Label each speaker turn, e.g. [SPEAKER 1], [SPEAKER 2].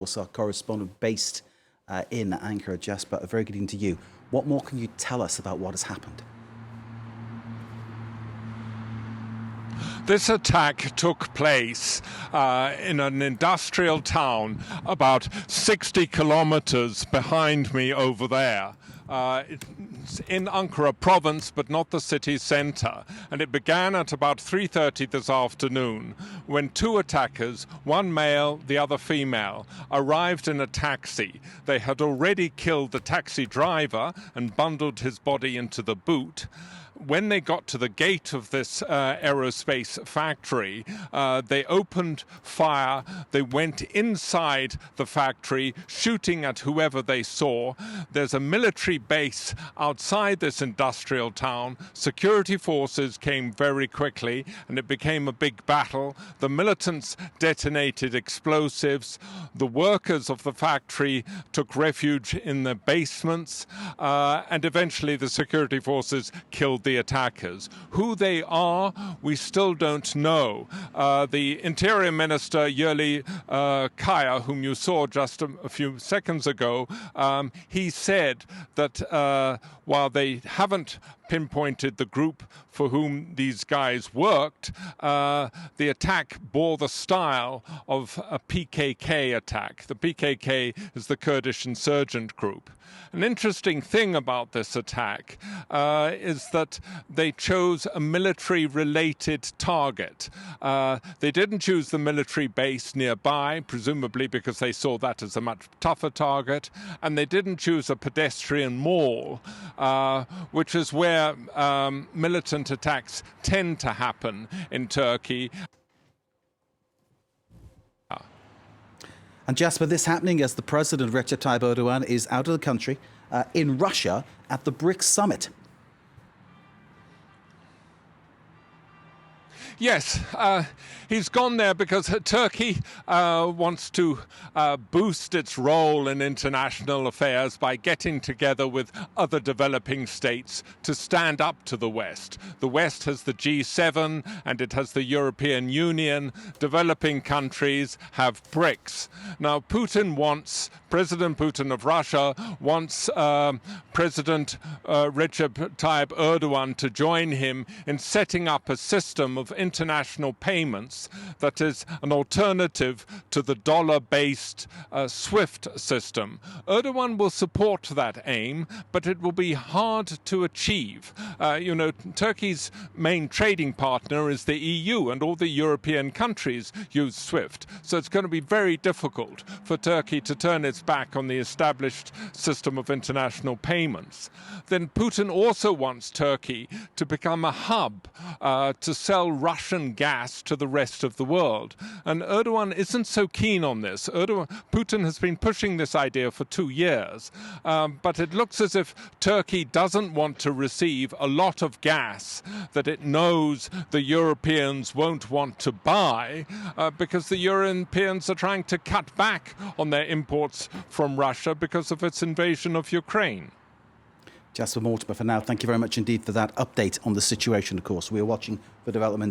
[SPEAKER 1] Our correspondent based in Ankara. Jasper, a very good evening to you. What more can you tell us about what has happened?
[SPEAKER 2] This attack took place in an industrial town about 60 kilometers behind me over there. It's in Ankara province, but not the city centre. And it began at about 3:30 this afternoon when two attackers, one male, the other female, arrived in a taxi. They had already killed the taxi driver and bundled his body into the boot. When they got to the gate of this aerospace factory, they opened fire. They went inside the factory, shooting at whoever they saw. There's a military base outside this industrial town. Security forces came very quickly, and it became a big battle. The militants detonated explosives. The workers of the factory took refuge in the basements, and eventually the security forces killed the attackers. Who they are, we still don't know. The Interior Minister, Yerli Kaya, whom you saw just a few seconds ago, he said that while they haven't pinpointed the group for whom these guys worked, the attack bore the style of a PKK attack. The PKK is the Kurdish insurgent group. An interesting thing about this attack is that they chose a military-related target. They didn't choose the military base nearby, presumably because they saw that as a much tougher target, and they didn't choose a pedestrian mall, which is where militant attacks tend to happen in Turkey.
[SPEAKER 1] And Jasper, this happening as the President Recep Tayyip Erdogan is out of the country in Russia at the BRICS summit.
[SPEAKER 2] Yes, he's gone there because Turkey wants to boost its role in international affairs by getting together with other developing states to stand up to the West. The West has the G7 and it has the European Union. Developing countries have BRICS. Now, President Putin of Russia wants President Recep Tayyip Erdogan to join him in setting up a system of international payments that is an alternative to the dollar-based SWIFT system. Erdogan will support that aim, but it will be hard to achieve. Turkey's main trading partner is the EU, and all the European countries use SWIFT. So it's going to be very difficult for Turkey to turn its back on the established system of international payments. Then Putin also wants Turkey to become a hub to sell Russian gas to the rest of the world. And Erdogan isn't so keen on this. Putin has been pushing this idea for 2 years, but it looks as if Turkey doesn't want to receive a lot of gas that it knows the Europeans won't want to buy because the Europeans are trying to cut back on their imports from Russia because of its invasion of Ukraine.
[SPEAKER 1] Jasper Mortimer, for now, thank you very much indeed for that update on the situation, of course. We are watching for developments